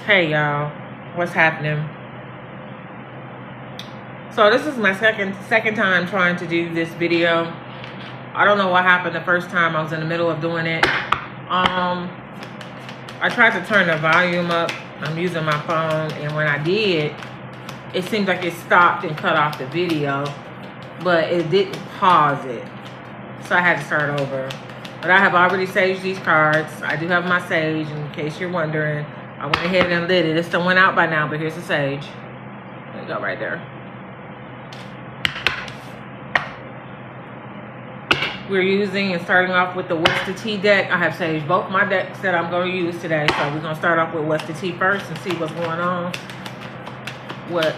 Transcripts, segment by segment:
Hey y'all, what's happening? So this is my second time trying to do this video. I don't know what happened the first time. I was in the middle of doing it. I tried to turn the volume up. I'm using my phone, and when I did, it seemed like it stopped and cut off the video, but it didn't pause it. So I had to start over. But I have already saged these cards. I do have my sage, in case you're wondering. I went ahead and lit it. It's still went out by now, but here's the sage. There you go, right there. We're using and starting off with the Ousted Tea deck. I have saged both my decks that I'm going to use today. So we're going to start off with Ousted Tea first and see what's going on. What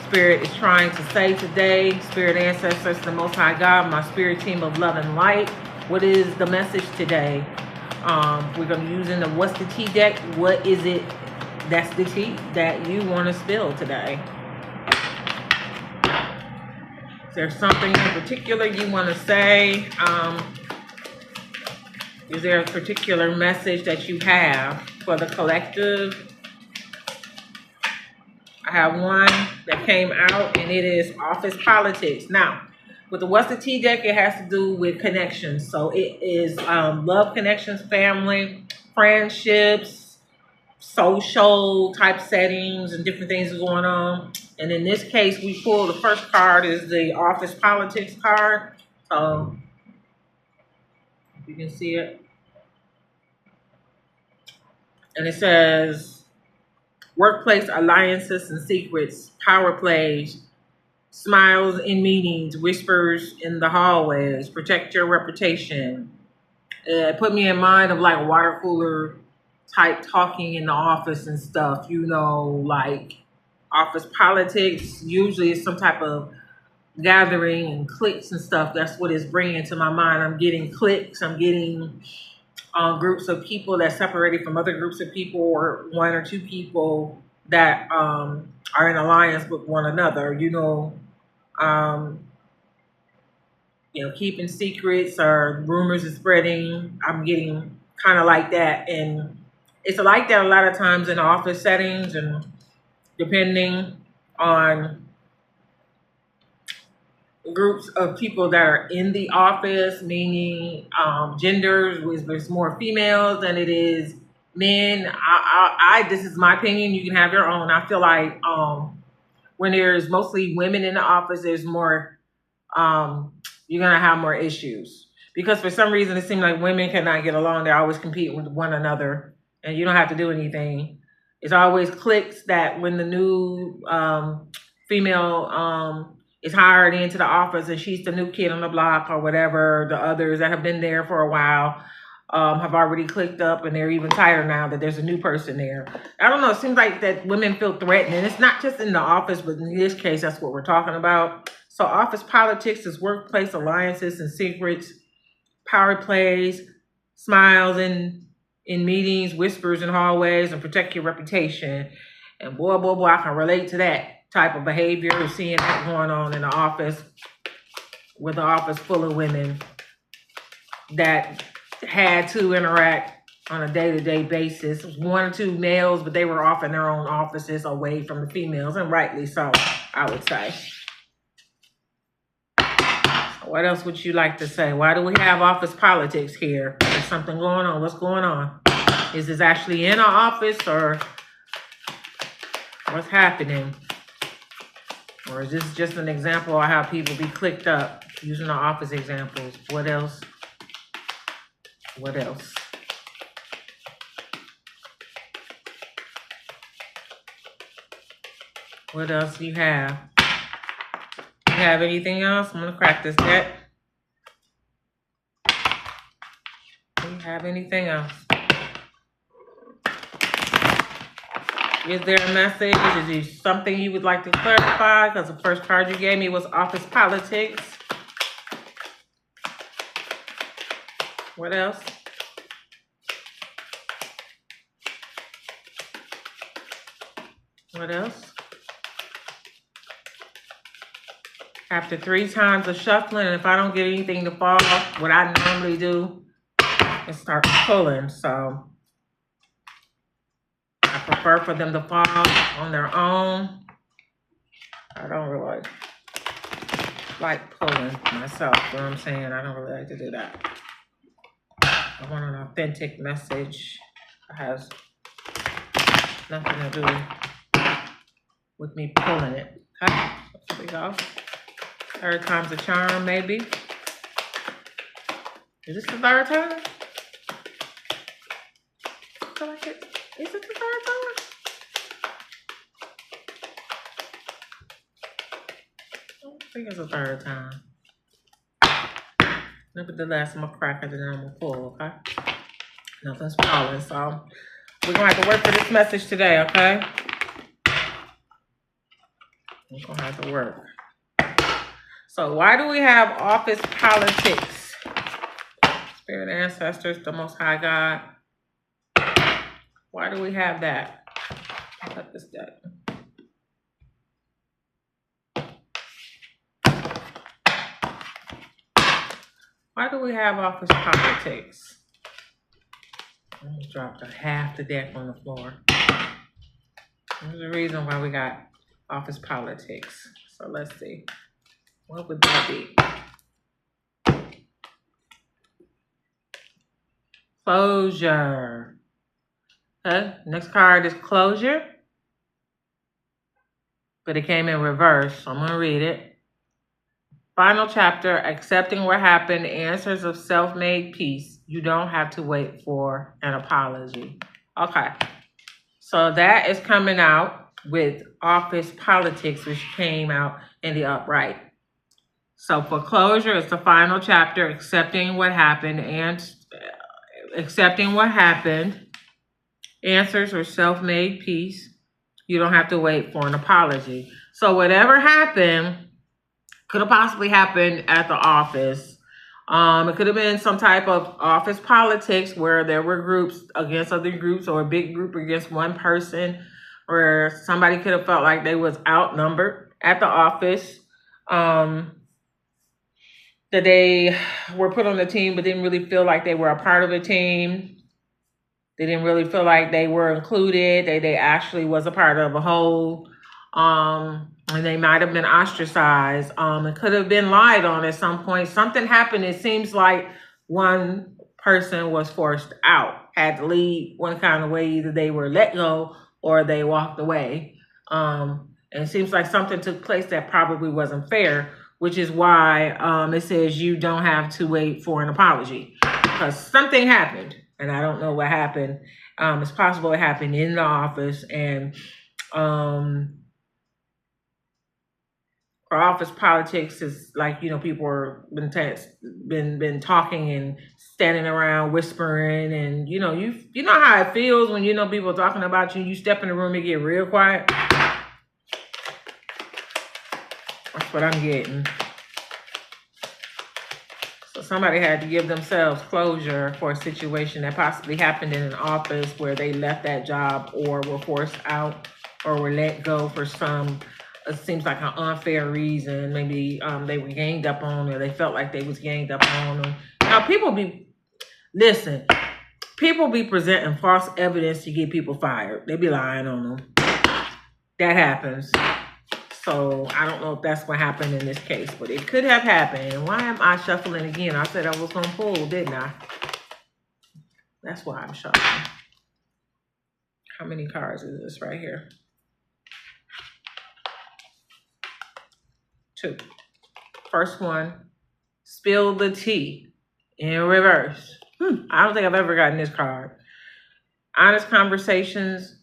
Spirit is trying to say today. Spirit ancestors, the Most High God, my spirit team of love and light. What is the message today? We're going to be using the Ousted Tea deck. What is it that's the tea that you want to spill today? Is there something in particular you want to say? Is there a particular message that you have for the collective? I have one that came out, and it is office politics. Now, with the Ousted Tea deck, it has to do with connections. So it is love connections, family, friendships, social type settings, and different things going on. And in this case, we pull the first card is the office politics card. So if you can see it. And it says workplace alliances and secrets, power plays, smiles in meetings, whispers in the hallways, protect your reputation. It put me in mind of like water cooler type talking in the office and stuff, you know, like office politics usually is some type of gathering and cliques and stuff. That's what it's bringing to my mind. I'm getting cliques. I'm getting groups of people that separated from other groups of people, or one or two people that are in alliance with one another. Keeping secrets or rumors is spreading. I'm getting kind of like that, and it's like that a lot of times in office settings, and depending on groups of people that are in the office, meaning genders, there's more females than it is men. This is my opinion. You can have your own. I feel like when there's mostly women in the office, there's more, you're going to have more issues. Because for some reason, it seems like women cannot get along. They're always competing with one another, and you don't have to do anything. It's always cliques that when the new female is hired into the office and she's the new kid on the block or whatever, the others that have been there for a while have already clicked up, and they're even tired now that there's a new person there. I don't know. It seems like that women feel threatened, and it's not just in the office, but in this case, that's what we're talking about. So office politics is workplace alliances and secrets, power plays, smiles in meetings, whispers in hallways, and protect your reputation. And boy, I can relate to that type of behavior, seeing that going on in the office, with an office full of women that had to interact on a day-to-day basis. One or two males, but they were off in their own offices away from the females, and rightly so, I would say. What else would you like to say? Why do we have office politics here? There's something going on. What's going on? Is this actually in an office, or what's happening? Or is this just an example of how people be clicked up using the office examples? What else? What else? What else do you have? You have anything else? I'm going to crack this deck. Do you have anything else? Is there a message? Is there something you would like to clarify? Because the first card you gave me was office politics. What else? What else? After 3 times of shuffling, and if I don't get anything to fall, what I normally do is start pulling. So I prefer for them to fall on their own. I don't really like pulling myself, you know what I'm saying? I don't really like to do that. I want an authentic message that has nothing to do with me pulling it. Okay, here we go. Third time's a charm, maybe. Is this the third time? I feel like it. Is it the third time? I don't think it's the third time. Nevertheless, I'm gonna crack it and then I'm gonna pull, okay? Nothing's falling, so we're gonna have to work for this message today, okay? We're gonna have to work. So why do we have office politics? Spirit ancestors, the Most High God. Why do we have that? I'll cut this deck. Why do we have office politics? I just dropped half the deck on the floor. There's a reason why we got office politics. So let's see. What would that be? Closure. Okay, next card is closure. But it came in reverse, so I'm going to read it. Final chapter, accepting what happened, answers of self-made peace. You don't have to wait for an apology. Okay, so that is coming out with office politics, which came out in the upright. So for closure, it's the final chapter, accepting what happened, and accepting what happened, answers or self-made peace. You don't have to wait for an apology. So whatever happened could have possibly happened at the office. It could have been some type of office politics where there were groups against other groups or a big group against one person, where somebody could have felt like they was outnumbered at the office. That they were put on the team but didn't really feel like they were a part of the team. They didn't really feel like they were included. They actually was a part of a whole. And they might have been ostracized. It could have been lied on at some point. Something happened. It seems like one person was forced out, had to leave one kind of way. Either they were let go or they walked away. And it seems like something took place that probably wasn't fair, which is why it says you don't have to wait for an apology, because something happened. And I don't know what happened. It's possible it happened in the office. And for office politics is like, you know, people are been talking and standing around whispering, and you know how it feels when you know people are talking about you. You step in the room, and get real quiet. That's what I'm getting. So somebody had to give themselves closure for a situation that possibly happened in an office where they left that job or were forced out or were let go for some, it seems like an unfair reason. Maybe they were ganged up on, or they felt like they was ganged up on them. Now people be presenting false evidence to get people fired. They be lying on them. That happens. So I don't know if that's what happened in this case, but it could have happened. And why am I shuffling again? I said I was going to pull, didn't I? That's why I'm shuffling. How many cards is this right here? 2. First one, spill the tea in reverse. I don't think I've ever gotten this card. Honest conversations,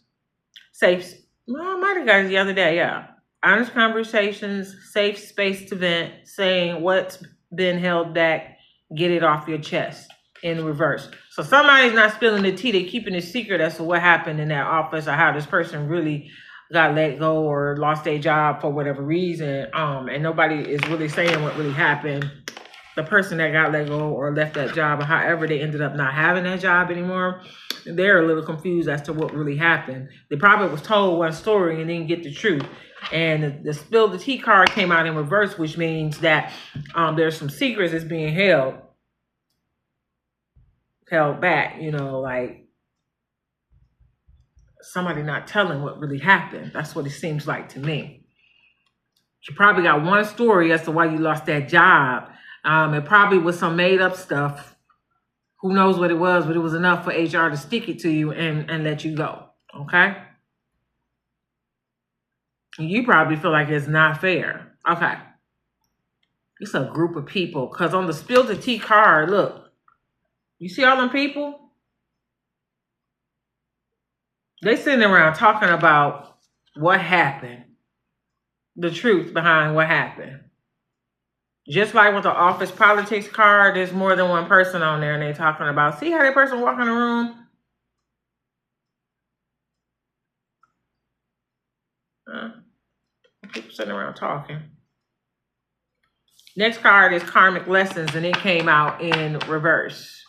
safe. Well, I might have gotten it the other day, yeah. Honest conversations, safe space to vent, saying what's been held back, get it off your chest in reverse. So somebody's not spilling the tea. They're keeping it secret as to what happened in that office or how this person really got let go or lost their job for whatever reason. And nobody is really saying what really happened. The person that got let go or left that job, or however they ended up not having that job anymore, they're a little confused as to what really happened. They probably was told one story and didn't get the truth. And the spill the tea card came out in reverse, which means that there's some secrets that's being held back, you know, like somebody not telling what really happened. That's what it seems like to me. You probably got one story as to why you lost that job. It probably was some made up stuff. Who knows what it was, but it was enough for HR to stick it to you and let you go. Okay? You probably feel like it's not fair. Okay. It's a group of people. Because on the spill the tea card, look. You see all them people? They sitting around talking about what happened. The truth behind what happened. Just like with the office politics card, there's more than one person on there and they talking about, see how that person walk in the room? People sitting around talking. Next card is karmic lessons, and it came out in reverse.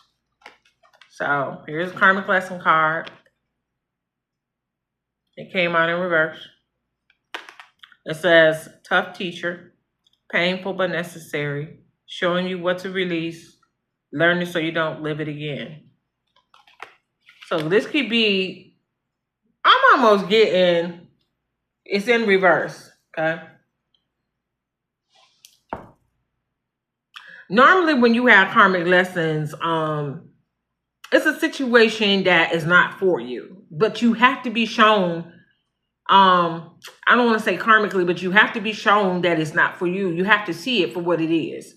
So here's a karmic lesson card. It came out in reverse. It says, tough teacher, painful but necessary, showing you what to release, learning so you don't live it again. So this could be, I'm almost getting, it's in reverse, okay? Normally when you have karmic lessons, it's a situation that is not for you, but you have to be shown, I don't want to say karmically, but you have to be shown that it's not for you. You have to see it for what it is.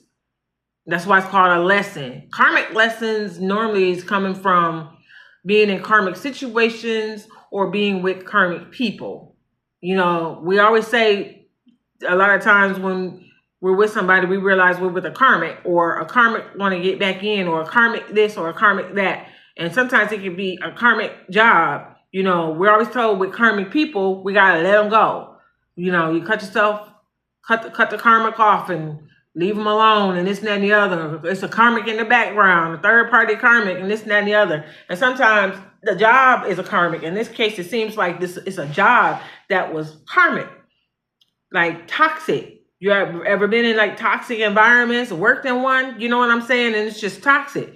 That's why it's called a lesson. Karmic lessons normally is coming from being in karmic situations or being with karmic people. You know, we always say a lot of times when we're with somebody, we realize we're with a karmic, or a karmic want to get back in, or a karmic this or a karmic that. And sometimes it can be a karmic job. You know, we're always told with karmic people, we got to let them go. You know, you cut the karmic off and leave them alone and this and that and the other. It's a karmic in the background, a third party karmic and this and that and the other. And sometimes the job is a karmic. In this case, it seems like this is a job that was karmic, like toxic. You have ever been in like toxic environments, worked in one? You know what I'm saying? And it's just toxic.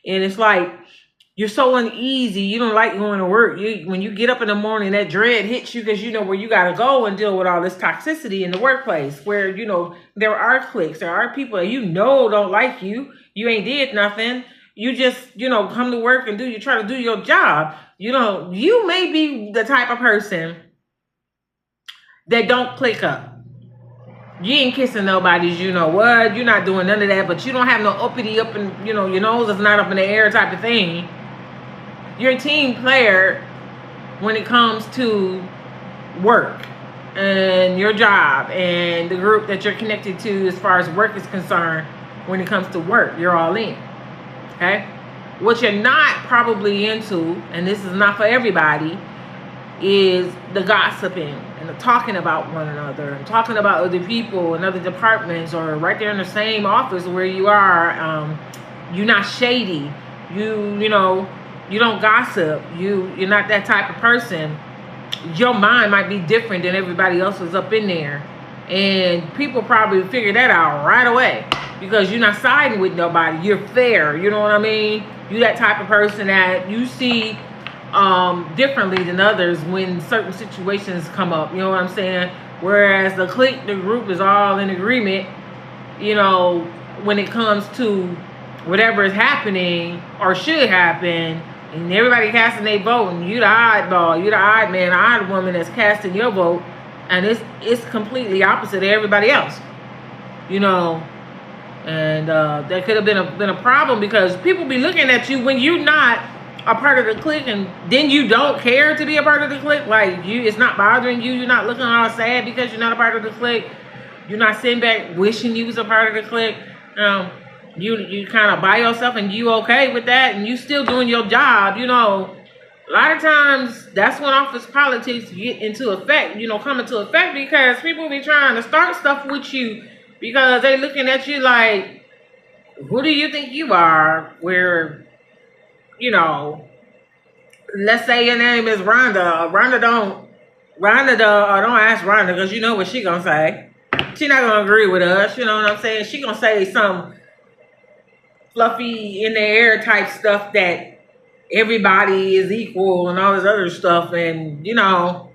And it's like, you're so uneasy. You don't like going to work. When you get up in the morning, that dread hits you because you know where you got to go and deal with all this toxicity in the workplace where, you know, there are cliques. There are people that you know don't like you. You ain't did nothing. You just, you know, come to work and you try to do your job. You know, you may be the type of person that don't click up. You ain't kissing nobody's, you know what? You're not doing none of that, but you don't have no uppity up and, you know, your nose is not up in the air type of thing. You're a team player when it comes to work and your job and the group that you're connected to as far as work is concerned. When it comes to work, you're all in, okay? What you're not probably into, and this is not for everybody, is the gossiping and the talking about one another and talking about other people and other departments, or right there in the same office where you are. You're not shady. You know, you don't gossip. You're not that type of person. Your mind might be different than everybody else's up in there. And people probably figure that out right away because you're not siding with nobody. You're fair. You know what I mean? You're that type of person that you see differently than others when certain situations come up. You know what I'm saying? Whereas the clique, the group is all in agreement, you know, when it comes to whatever is happening or should happen, and everybody casting their vote, and you the oddball, you the odd man, the odd woman that's casting your vote, and it's completely opposite of everybody else, you know. And that could have been a problem because people be looking at you when you're not a part of the clique, and then you don't care to be a part of the clique. Like it's not bothering you. You're not looking all sad because you're not a part of the clique. You're not sitting back wishing you was a part of the clique. You kind of by yourself and you okay with that, and you still doing your job. You know, a lot of times that's when office politics get into effect. You know, come into effect because people be trying to start stuff with you because they looking at you like, who do you think you are? Where, you know, let's say your name is Rhonda. Don't ask Rhonda because you know what she gonna say. She not gonna agree with us. You know what I'm saying? She gonna say some fluffy in the air type stuff that everybody is equal and all this other stuff, and you know,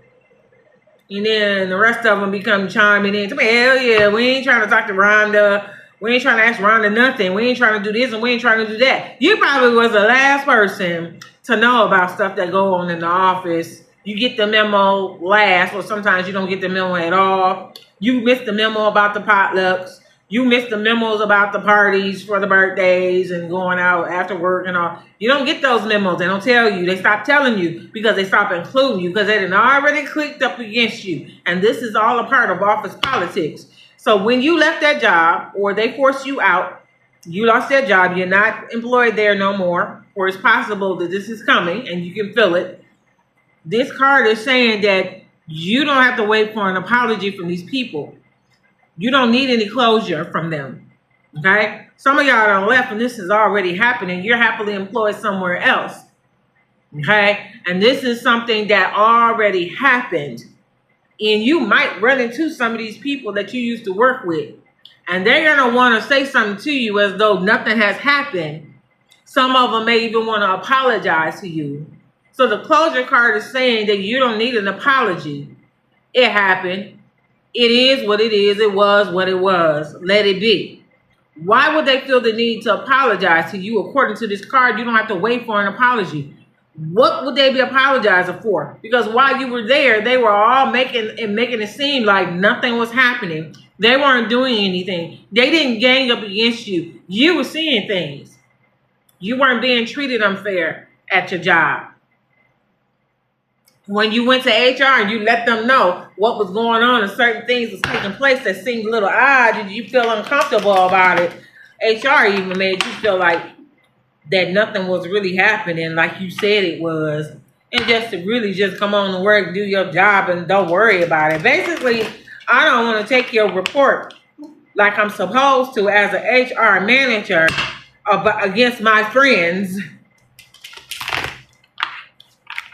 and then the rest of them become chiming in. Hell yeah, we ain't trying to talk to Rhonda. We ain't trying to ask Rhonda nothing. We ain't trying to do this and we ain't trying to do that. You probably was the last person to know about stuff that go on in the office. You get the memo last, or sometimes you don't get the memo at all. You missed the memo about the potlucks. You missed the memos about the parties for the birthdays and going out after work and all. You don't get those memos. They don't tell you. They stop telling you because they stop including you because they done already clicked up against you. And this is all a part of office politics. So when you left that job or they forced you out, you lost that job, you're not employed there no more, or it's possible that this is coming and you can feel it. This card is saying that you don't have to wait for an apology from these people. You don't need any closure from them, okay? Some of y'all done left and this is already happening. You're happily employed somewhere else, okay? And this is something that already happened. And you might run into some of these people that you used to work with. And they're going to want to say something to you as though nothing has happened. Some of them may even want to apologize to you. So the closure card is saying that you don't need an apology. It happened. It is what it is. It was what it was. Let it be. Why would they feel the need to apologize to you? According to this card, you don't have to wait for an apology. What would they be apologizing for? Because while you were there, they were all making it seem like nothing was happening. They weren't doing anything. They didn't gang up against you. You were seeing things. You weren't being treated unfair at your job. When you went to HR and you let them know what was going on and certain things was taking place that seemed a little odd, did you feel uncomfortable about it? HR even made you feel like that nothing was really happening like you said it was. And just to really just come on to work, do your job, and don't worry about it. Basically, I don't want to take your report like I'm supposed to as an HR manager against my friends.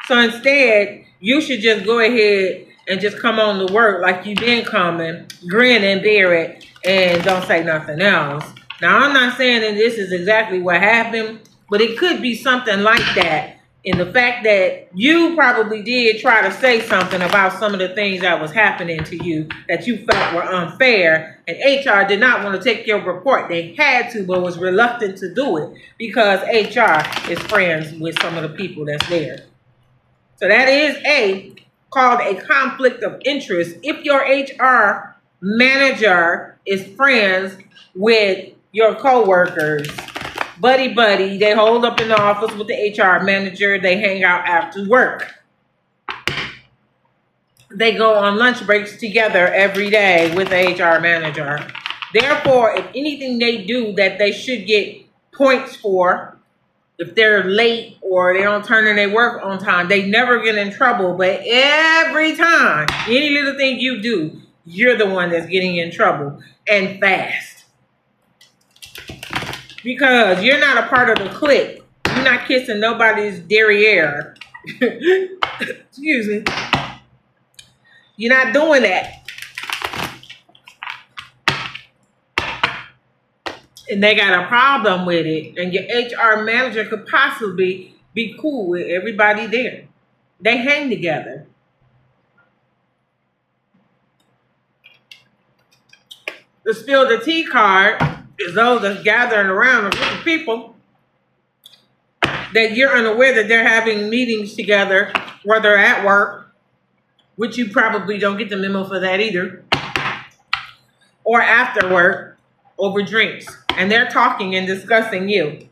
So instead, you should just go ahead and just come on to work like you've been coming, grin and bear it, and don't say nothing else. Now, I'm not saying that this is exactly what happened, but it could be something like that. In the fact that you probably did try to say something about some of the things that was happening to you that you felt were unfair, and HR did not want to take your report. They had to, but was reluctant to do it because HR is friends with some of the people that's there. So that is called a conflict of interest. If your HR manager is friends with your coworkers, buddy, they hold up in the office with the HR manager. They hang out after work. They go on lunch breaks together every day with the HR manager. Therefore, if anything they do that they should get points for, if they're late or they don't turn in their work on time, they never get in trouble. But every time, any little thing you do, you're the one that's getting in trouble, and fast. Because you're not a part of the clique. You're not kissing nobody's derriere. Excuse me. You're not doing that. And they got a problem with it. And your HR manager could possibly be cool with everybody there. They hang together. The spill the tea card is those that's gathering around a group of people that you're unaware that they're having meetings together, whether at work, which you probably don't get the memo for that either, or after work over drinks. And they're talking and discussing you.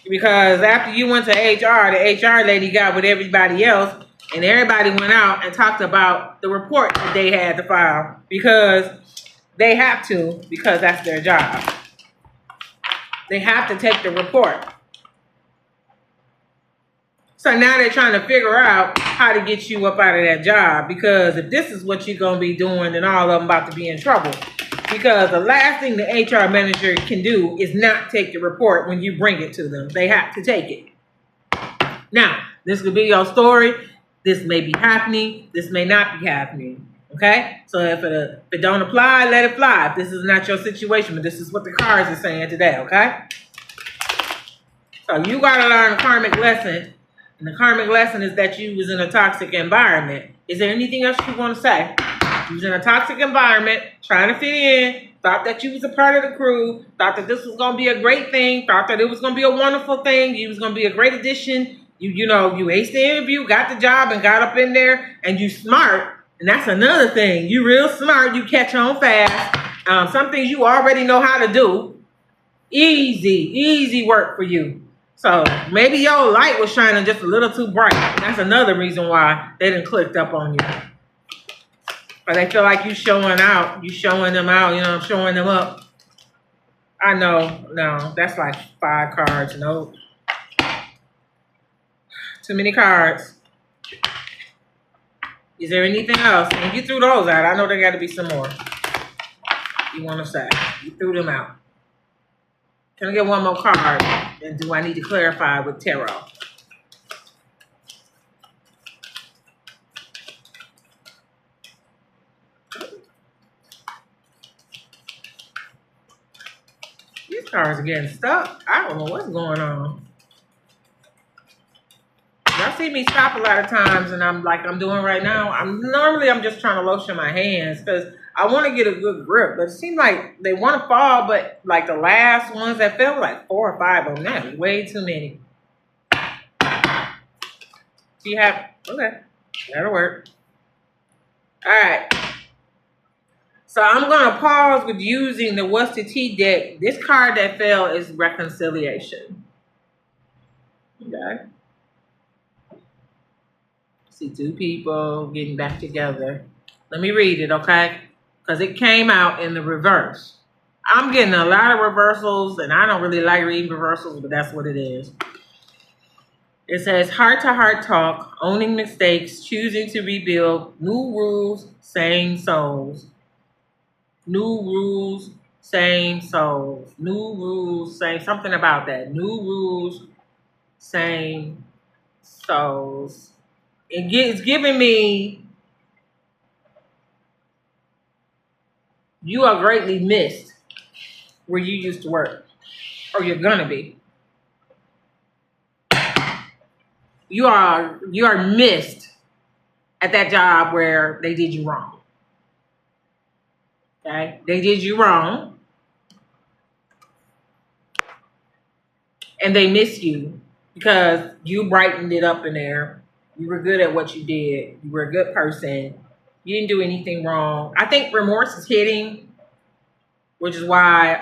Because after you went to HR, the HR lady got with everybody else, and everybody went out and talked about the report that they had to file. Because they have to, because that's their job. They have to take the report. So now they're trying to figure out how to get you up out of that job. Because if this is what you're going to be doing, then all of them about to be in trouble. Because the last thing the HR manager can do is not take the report when you bring it to them. They have to take it. Now, this could be your story. This may be happening. This may not be happening. Okay? So if it don't apply, let it fly. If this is not your situation, but this is what the cards are saying today, okay? So you gotta learn a karmic lesson. And the karmic lesson is that you was in a toxic environment. Is there anything else you want to say? You was in a toxic environment, trying to fit in, thought that you was a part of the crew, thought that this was gonna be a great thing, thought that it was gonna be a wonderful thing, you was gonna be a great addition. You aced the interview, got the job, and got up in there, and you smart. And that's another thing. You real smart. You catch on fast. Some things you already know how to do. Easy work for you. So maybe your light was shining just a little too bright. That's another reason why they done clicked up on you. Or they feel like you showing out. You showing them out, showing them up. I know. No, that's like 5 cards. Nope. Too many cards. Is there anything else? And you threw those out. I know there got to be some more. You want to say. You threw them out. Can I get one more card? And do I need to clarify with tarot? These cards are getting stuck. I don't know what's going on. Y'all see me stop a lot of times, and I'm doing right now. I'm just trying to lotion my hands because I want to get a good grip. But it seems like they want to fall, but like the last ones that fell, like 4 or 5 of them. That's way too many. Okay, that'll work. All right. So I'm gonna pause with using the Ousted Tea deck. This card that fell is reconciliation. Okay. See 2 people getting back together. Let me read it, okay? Because it came out in the reverse. I'm getting a lot of reversals, and I don't really like reading reversals, but that's what it is. It says heart-to-heart talk, owning mistakes, choosing to rebuild, new rules, same souls. New rules, same souls. New rules, same, something about that. New rules, same souls. It's giving me, you are greatly missed where you used to work, or you're gonna be. You are missed at that job where they did you wrong. Okay, they did you wrong, and they miss you because you brightened it up in there. You were good at what you did. You were a good person. You didn't do anything wrong. I think remorse is hitting, which is why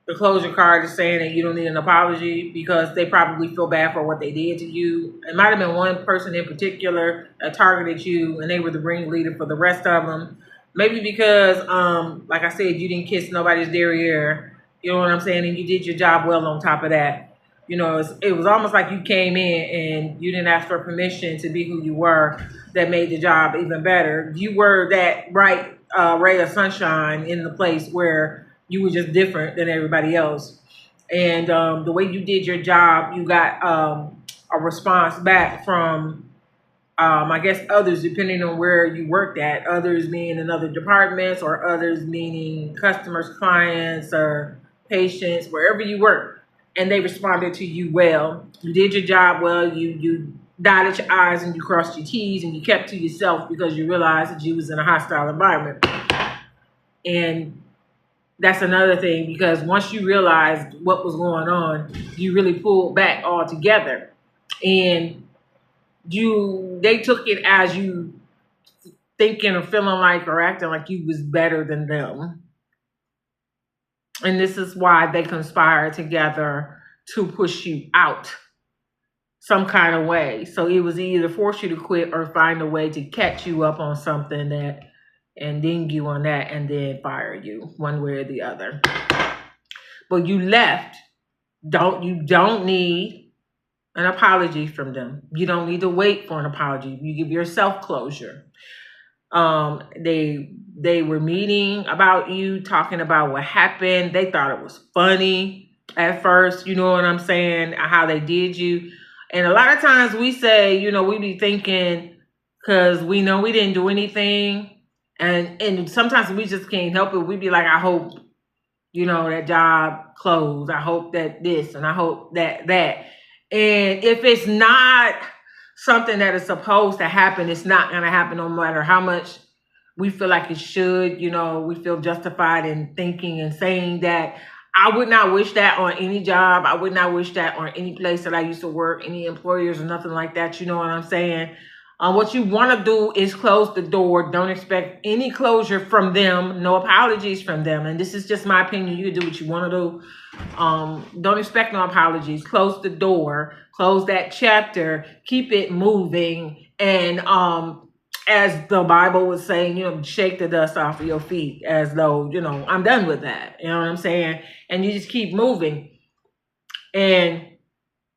the closure card is saying that you don't need an apology because they probably feel bad for what they did to you. It might have been one person in particular that targeted you, and they were the ringleader for the rest of them. Maybe because, like I said, you didn't kiss nobody's derriere. You know what I'm saying? And you did your job well on top of that. It was almost like you came in and you didn't ask for permission to be who you were. That made the job even better. You were that bright ray of sunshine in the place where you were just different than everybody else. And the way you did your job, you got a response back from, I guess, others, depending on where you worked at. Others meaning in other departments, or others meaning customers, clients, or patients, wherever you work. And they responded to you well. You did your job well. You dotted your I's and you crossed your T's, and you kept to yourself because you realized that you was in a hostile environment. And that's another thing, because once you realized what was going on, you really pulled back altogether. And they took it as you thinking or feeling like or acting like you was better than them. And this is why they conspired together to push you out some kind of way. So it was either force you to quit or find a way to catch you up on something and ding you on that and then fire you one way or the other. But you left. You don't need an apology from them. You don't need to wait for an apology. You give yourself closure. They were meeting about you, talking about what happened. They thought it was funny at first, you know what I'm saying, how they did you. And a lot of times we say, we be thinking, because we know we didn't do anything, and sometimes we just can't help it. We be like, I hope you know, that job closed. I hope that this, and I hope that that. And if it's not something that is supposed to happen, it's not going to happen no matter how much we feel like it should. You know, we feel justified in thinking and saying that. I would not wish that on any job. I would not wish that on any place that I used to work, any employers or nothing like that. You know what I'm saying? What you want to do is close the door. Don't expect any closure from them. No apologies from them. And this is just my opinion. You can do what you want to do. Don't expect no apologies. Close the door. Close that chapter. Keep it moving. And as the Bible was saying, you know, shake the dust off of your feet as though, you know, I'm done with that. You know what I'm saying? And you just keep moving. And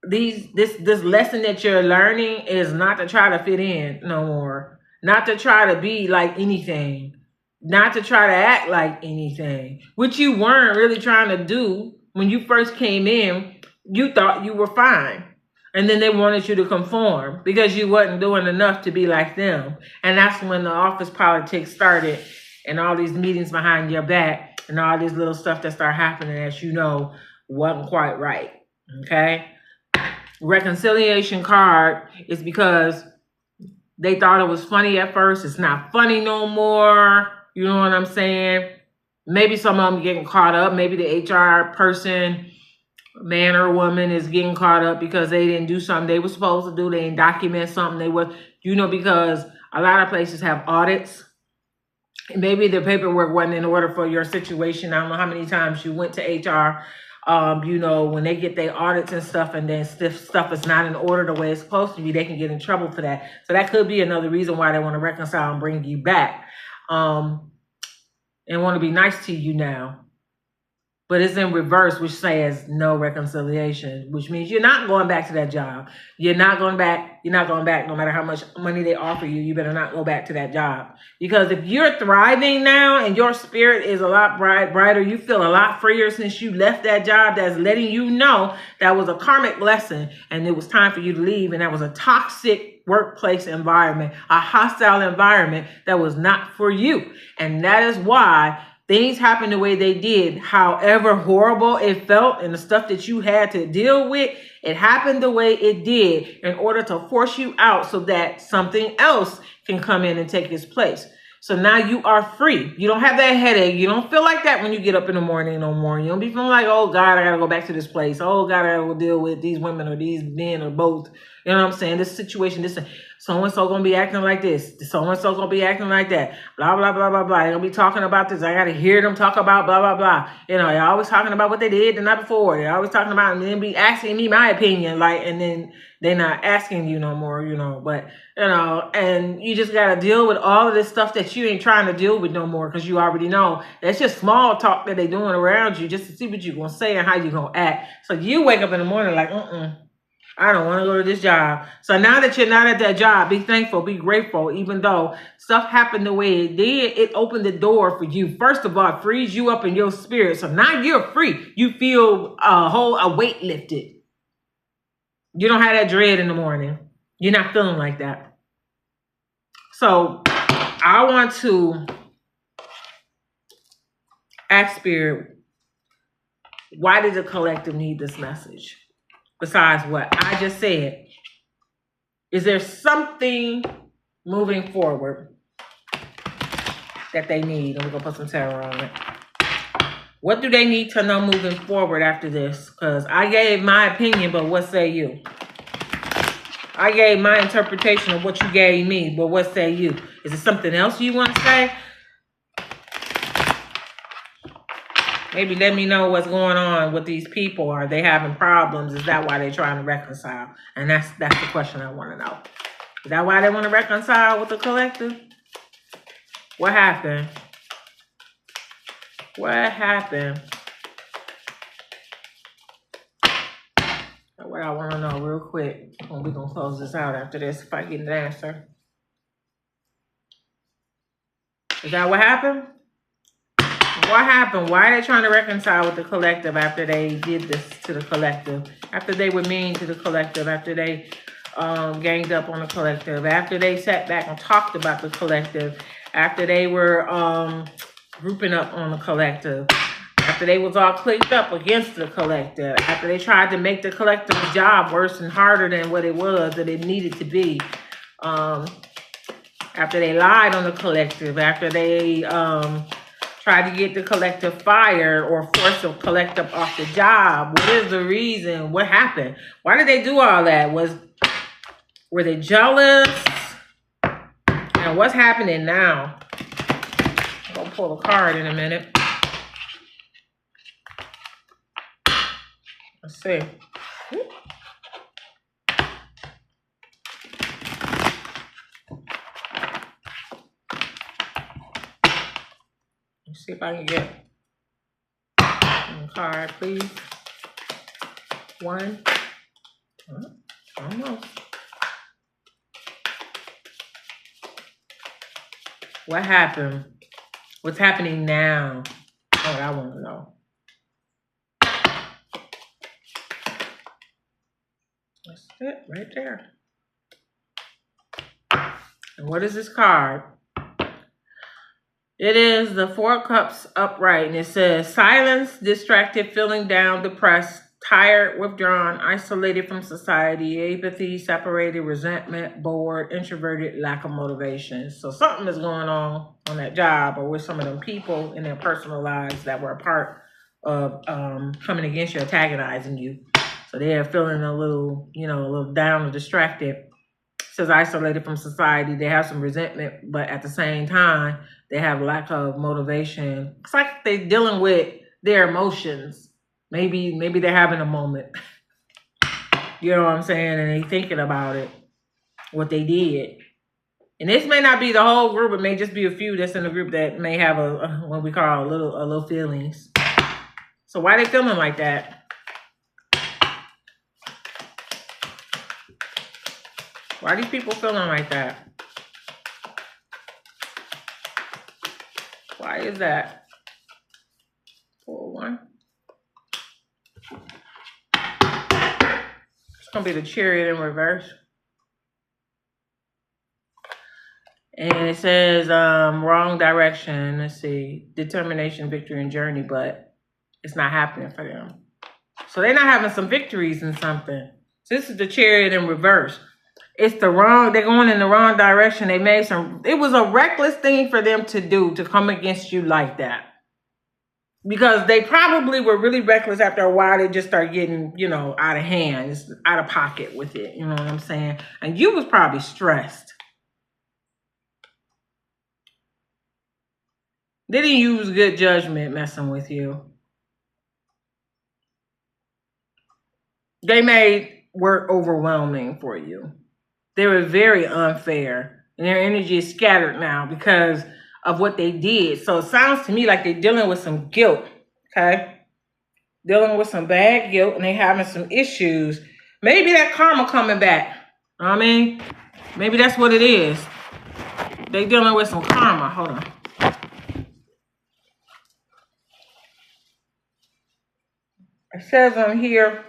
this lesson that you're learning is not to try to fit in no more, not to try to be like anything, not to try to act like anything, which you weren't really trying to do when you first came in. You thought you were fine, and then they wanted you to conform because you wasn't doing enough to be like them. And that's when the office politics started, and all these meetings behind your back and all this little stuff that started happening that you know wasn't quite right. Okay. Reconciliation card is because they thought it was funny at first. It's not funny no more. You know what I'm saying? Maybe some of them getting caught up. Maybe the HR person, man or woman, is getting caught up because they didn't do something they were supposed to do. They didn't document something they were, you know, because a lot of places have audits. Maybe the paperwork wasn't in order for your situation. I don't know how many times you went to HR. You know, when they get their audits and stuff, and then stuff is not in order the way it's supposed to be, they can get in trouble for that. So that could be another reason why they want to reconcile and bring you back, and want to be nice to you now. But it's in reverse, which says no reconciliation, which means you're not going back to that job. You're not going back. You're not going back no matter how much money they offer you. You better not go back to that job. Because if you're thriving now and your spirit is a lot brighter, you feel a lot freer since you left that job, that's letting you know that was a karmic lesson and it was time for you to leave. And that was a toxic workplace environment, a hostile environment that was not for you. And that is why things happened the way they did. However horrible it felt and the stuff that you had to deal with, it happened the way it did in order to force you out so that something else can come in and take its place. So now you are free. You don't have that headache. You don't feel like that when you get up in the morning no more. You don't be feeling like, oh God, I got to go back to this place. Oh God, I got to go deal with these women or these men or both. You know what I'm saying? This situation, this so-and-so going to be acting like this. So-and-so going to be acting like that. Blah, blah, blah, blah, blah. They're going to be talking about this. I got to hear them talk about blah, blah, blah. You know, they're always talking about what they did the night before. They're always talking about, and then be asking me my opinion. Like, and then they're not asking you no more, you know. But, you know, and you just got to deal with all of this stuff that you ain't trying to deal with no more because you already know. That's just small talk that they doing around you just to see what you're going to say and how you're going to act. So you wake up in the morning like, I don't want to go to this job. So now that you're not at that job, be thankful, be grateful. Even though stuff happened the way it did, it opened the door for you. First of all, it frees you up in your spirit. So now you're free. You feel a weight lifted. You don't have that dread in the morning. You're not feeling like that. So I want to ask Spirit, why did the collective need this message? Besides what I just said, is there something moving forward that they need? And we're going to put some tarot on it. What do they need to know moving forward after this? Because I gave my opinion, but what say you? I gave my interpretation of what you gave me, but what say you? Is there something else you want to say? Maybe let me know what's going on with these people. Are they having problems? Is that why they're trying to reconcile? And that's the question I want to know. Is that why they want to reconcile with the collective? What happened? What happened? What I want to know real quick. We're going to close this out after this if I get an answer. Is that what happened? What happened? Why are they trying to reconcile with the collective after they did this to the collective? After they were mean to the collective? After they ganged up on the collective? After they sat back and talked about the collective? After they were grouping up on the collective? After after they was all clicked up against the collective, after they tried to make the collective's job worse and harder than what it was, that it needed to be, after they lied on the collective, after they tried to get the collective fired or force the collective off the job. What is the reason? What happened? Why did they do all that? Were they jealous? And what's happening now? I'm gonna pull a card in a minute. Let's see. Let's see if I can get a card, please. One. Almost. What happened? What's happening now? Oh, I want to know. That's it right there. And what is this card? It is the Four of Cups upright, and it says silence, distracted, feeling down, depressed, tired, withdrawn, isolated from society, apathy, separated, resentment, bored, introverted, lack of motivation. So something is going on that job or with some of them people in their personal lives that were a part of coming against you, antagonizing you. So they are feeling a little, a little down or distracted. It says isolated from society. They have some resentment, but at the same time, they have lack of motivation. It's like they're dealing with their emotions. Maybe they're having a moment. You know what I'm saying? And they thinking about it, what they did. And this may not be the whole group. It may just be a few that's in the group that may have what we call a little feelings. So why are they feeling like that? Why are these people feeling like that? Why is that? 4-1. It's going to be the Chariot in reverse. And it says wrong direction. Let's see. Determination, victory, and journey. But it's not happening for them. So they're not having some victories in something. So this is the Chariot in reverse. It's they're going in the wrong direction. It was a reckless thing for them to do, to come against you like that. Because they probably were really reckless after a while. They just start getting, out of hand, just out of pocket with it. You know what I'm saying? And you was probably stressed. They didn't use good judgment messing with you. They made work overwhelming for you. They were very unfair. And their energy is scattered now because of what they did. So it sounds to me like they're dealing with some guilt. Okay? Dealing with some bad guilt, and they're having some issues. Maybe that karma coming back. You know what I mean? Maybe that's what it is. They're dealing with some karma. Hold on. It says on here,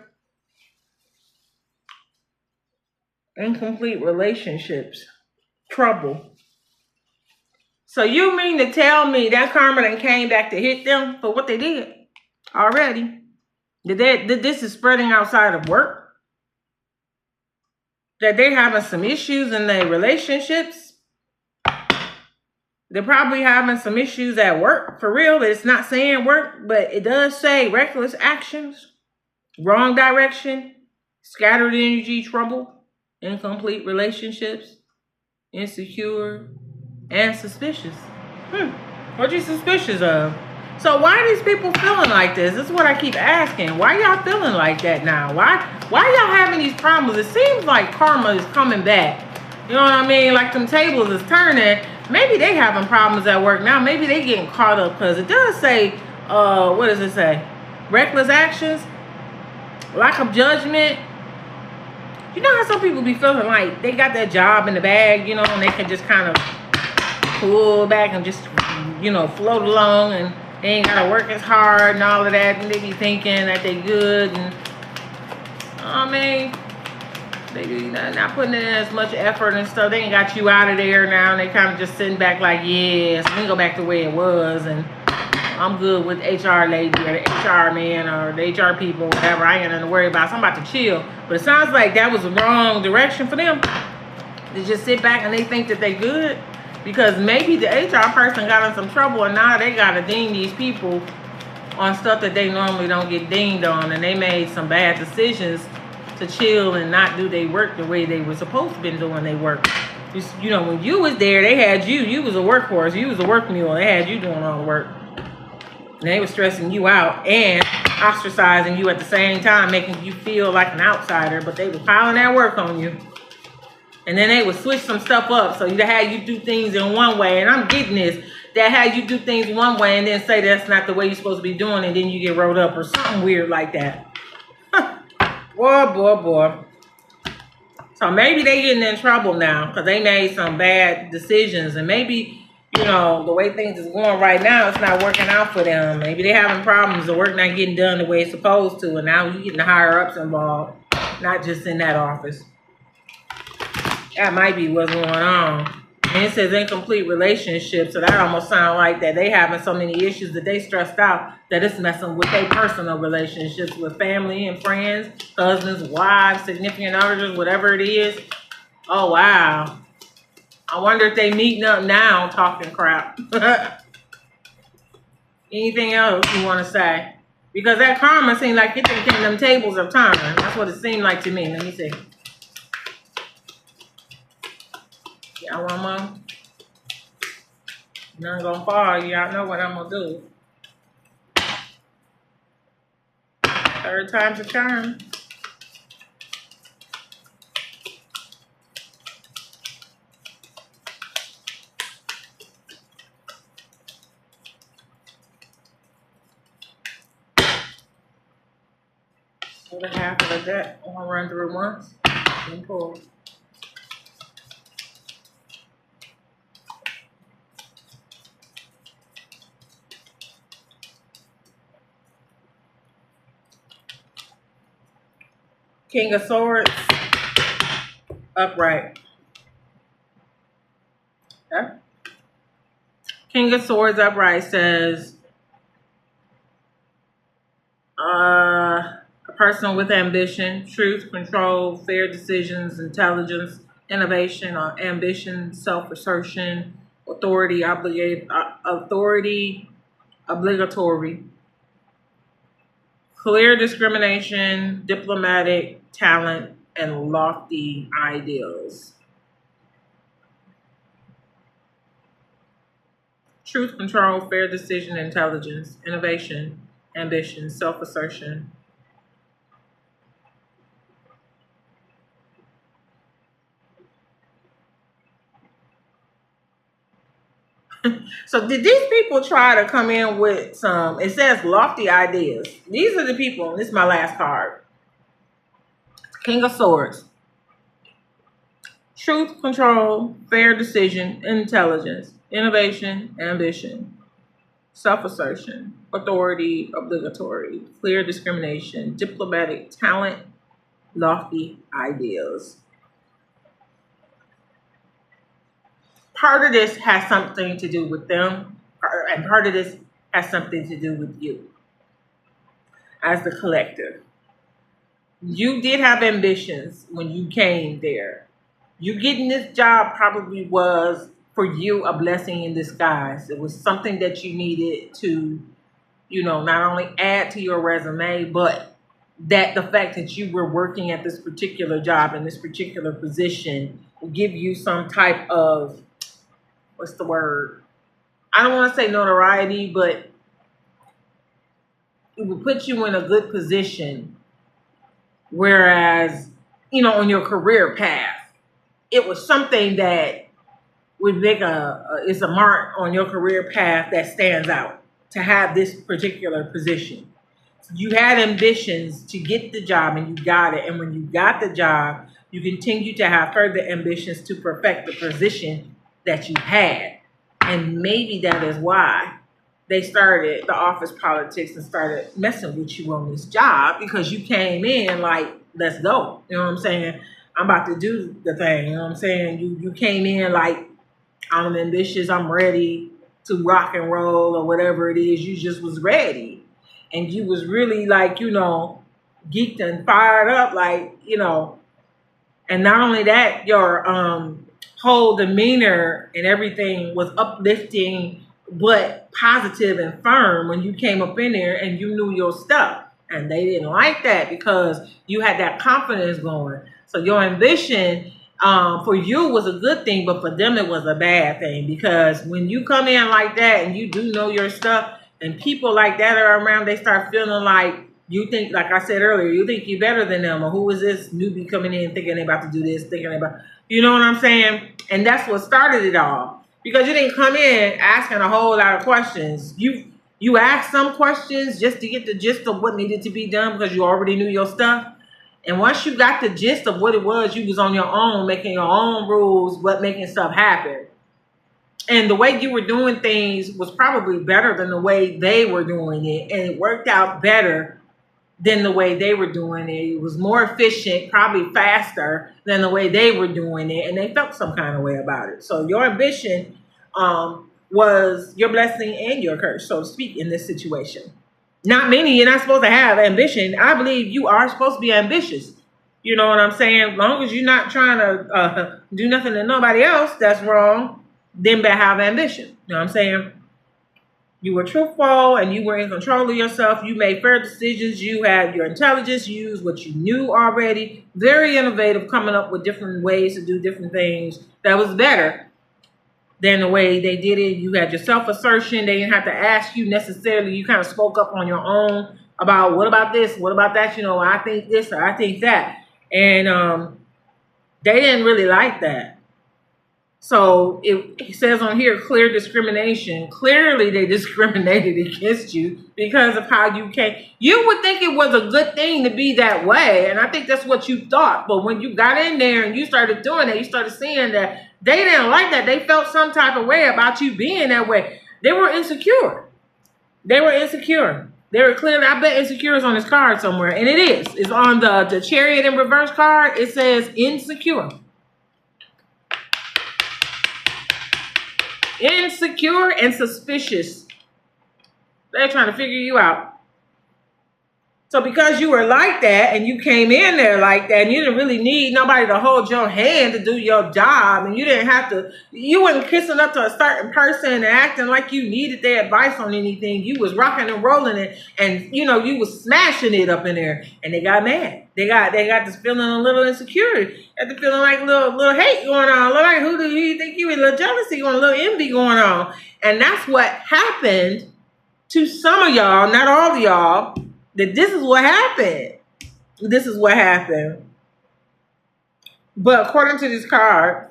incomplete relationships, trouble. So you mean to tell me that karma then came back to hit them for what they did already? This is spreading outside of work? That they're having some issues in their relationships? They're probably having some issues at work, for real. It's not saying work, but it does say reckless actions, wrong direction, scattered energy, trouble, incomplete relationships, insecure, and suspicious. What are you suspicious of? So why are these people feeling like this? This is what I keep asking. Why y'all feeling like that now? Why y'all having these problems? It seems like karma is coming back. You know what I mean? Like them tables is turning. Maybe they having problems at work now. Maybe they getting caught up because it does say, what does it say? Reckless actions, lack of judgment. You know how some people be feeling like they got that job in the bag, and they can just kind of pull back and just, float along, and they ain't got to work as hard and all of that, and they be thinking that they good, and, they be not putting in as much effort and stuff. They ain't got you out of there now, and they kind of just sitting back like, yes, we can go back the way it was, and I'm good with the HR lady or the HR man or the HR people, whatever. I ain't nothing to worry about. So I'm about to chill. But it sounds like that was the wrong direction for them. They just sit back and they think that they good. Because maybe the HR person got in some trouble and now they got to ding these people on stuff that they normally don't get dinged on. And they made some bad decisions to chill and not do their work the way they were supposed to be doing their work. You know, when you was there, they had you. You was a workhorse. You was a work mule. They had you doing all the work. And they were stressing you out and ostracizing you at the same time, making you feel like an outsider. But they were piling that work on you. And then they would switch some stuff up. So they had you do things in one way. And I'm getting this. That had you do things one way and then say that's not the way you're supposed to be doing. And then you get rolled up or something weird like that. Boy. So maybe they getting in trouble now because they made some bad decisions. And maybe, you know, the way things is going right now, it's not working out for them. Maybe they having problems. The work not getting done the way it's supposed to. And now you're getting the higher ups involved. Not just in that office. That might be what's going on. And it says incomplete relationship. So that almost sounds like that they having so many issues that they stressed out that it's messing with their personal relationships with family and friends, husbands, wives, significant others, whatever it is. Oh, wow. I wonder if they meeting up now talking crap. Anything else you want to say? Because that karma seemed like it thinking them tables are turning. That's what it seemed like to me. Let me see. Y'all want more? None gonna fall. Y'all know what I'm gonna do. Third time's a charm. Other half of the deck. I'm gonna run through once and pull. King of Swords, upright. Okay. King of Swords, upright says, a person with ambition, truth, control, fair decisions, intelligence, innovation, ambition, self-assertion, authority, obligatory, clear discrimination, diplomatic talent, and lofty ideals. Truth, control, fair decision, intelligence, innovation, ambition, self-assertion. So did these people try to come in with some, it says lofty ideas. These are the people, and this is my last card. King of Swords. Truth, control, fair decision, intelligence, innovation, ambition, self-assertion, authority, obligatory, clear discrimination, diplomatic talent, lofty ideals. Part of this has something to do with them, and part of this has something to do with you as the collective. You did have ambitions when you came there. You getting this job probably was, for you, a blessing in disguise. It was something that you needed to, you know, not only add to your resume, but that the fact that you were working at this particular job in this particular position will give you some type of, what's the word? I don't want to say notoriety, but it will put you in a good position. Whereas, you know, on your career path, it was something that would make it's a mark on your career path that stands out to have this particular position. You had ambitions to get the job and you got it. And when you got the job, you continue to have further ambitions to perfect the position that you had. And maybe that is why they started the office politics and started messing with you on this job, because you came in like, let's go. You know what I'm saying? I'm about to do the thing. You know what I'm saying? You came in like, I'm ambitious, I'm ready. to rock and roll or whatever it is. You just was ready. And you was really like, geeked and fired up, like, and not only that, your whole demeanor and everything was uplifting, but positive and firm when you came up in there and you knew your stuff. And they didn't like that because you had that confidence going. So your ambition for you was a good thing, but for them it was a bad thing, because when you come in like that and you do know your stuff and people like that are around, they start feeling like you think, like I said earlier, you think you're better than them, or who is this newbie coming in thinking they're about to do this, thinking about, you know what I'm saying? And that's what started it all, because you didn't come in asking a whole lot of questions. You asked some questions just to get the gist of what needed to be done because you already knew your stuff. And once you got the gist of what it was, you was on your own, making your own rules, but making stuff happen. And the way you were doing things was probably better than the way they were doing it. And it worked out better than the way they were doing it. It was more efficient, probably faster than the way they were doing it. And they felt some kind of way about it. So your ambition was your blessing and your curse, so to speak, in this situation. Not many, you're not supposed to have ambition. I believe you are supposed to be ambitious. You know what I'm saying? As long as you're not trying to do nothing to nobody else that's wrong, then better have ambition. You know what I'm saying? You were truthful and you were in control of yourself. You made fair decisions. You had your intelligence. You used what you knew already. Very innovative, coming up with different ways to do different things that was better than the way they did it. You had your self-assertion. They didn't have to ask you necessarily. You kind of spoke up on your own about, what about this? What about that? I think this or I think that. And they didn't really like that. So it says on here, clear discrimination. Clearly they discriminated against you because of how you came. You would think it was a good thing to be that way. And I think that's what you thought. But when you got in there and you started doing it, you started seeing that they didn't like that. They felt some type of way about you being that way. They were insecure. They were insecure. They were clearly, I bet insecure is on this card somewhere. And it is. It's on the Chariot in reverse card. It says insecure. Insecure and suspicious. They're trying to figure you out. So because you were like that and you came in there like that and you didn't really need nobody to hold your hand to do your job, and you didn't have to, you wasn't kissing up to a certain person and acting like you needed their advice on anything. You was rocking and rolling it, and you was smashing it up in there, and they got mad. They got this feeling a little insecurity. Got the feeling like a little hate going on. Like, who do you think you? A little jealousy going, a little envy going on. And that's what happened to some of y'all, not all of y'all. That this is what happened. This is what happened. But according to this card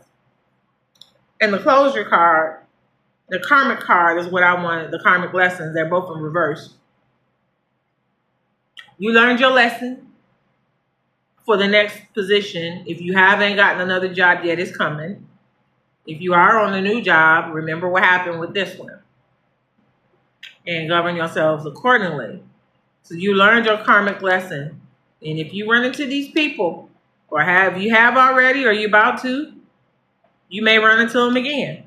and the closure card, the karmic card is what I wanted. The karmic lessons, they're both in reverse. You learned your lesson for the next position. If you haven't gotten another job yet, it's coming. If you are on a new job, remember what happened with this one. And govern yourselves accordingly. So you learned your karmic lesson. And if you run into these people, or you have already, or you're about to, you may run into them again.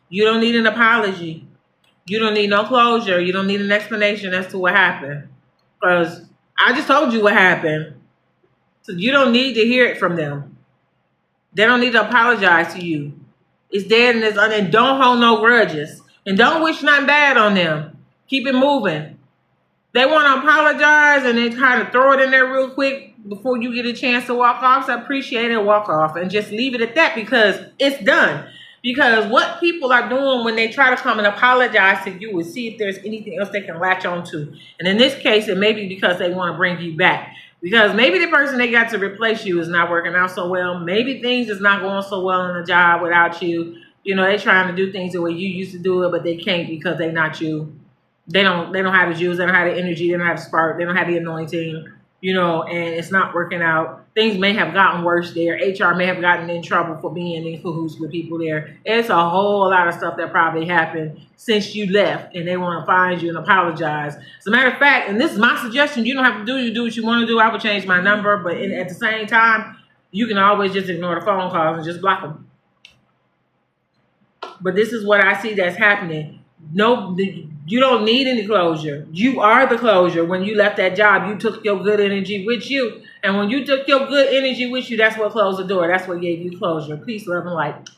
You don't need an apology. You don't need no closure. You don't need an explanation as to what happened. Because I just told you what happened. So you don't need to hear it from them. They don't need to apologize to you. It's dead and and don't hold no grudges. And don't wish nothing bad on them. Keep it moving. They want to apologize and they kind of throw it in there real quick before you get a chance to walk off. So appreciate it, walk off, and just leave it at that, because it's done. Because what people are doing when they try to come and apologize to you is see if there's anything else they can latch on to. And in this case, it may be because they want to bring you back. Because maybe the person they got to replace you is not working out so well. Maybe things is not going so well in the job without you. They're trying to do things the way you used to do it, but they can't because they're not you. They don't have the juice, they don't have the energy, they don't have the spark, they don't have the anointing, and it's not working out. Things may have gotten worse there. HR may have gotten in trouble for being in cahoots with people there. It's a whole lot of stuff that probably happened since you left, and they want to find you and apologize. As a matter of fact, and this is my suggestion, you don't have to do what you want to do. I would change my number, but at the same time, you can always just ignore the phone calls and just block them. But this is what I see that's happening. No, you don't need any closure. You are the closure. When you left that job, you took your good energy with you. And when you took your good energy with you, that's what closed the door. That's what gave you closure. Peace, love, and light.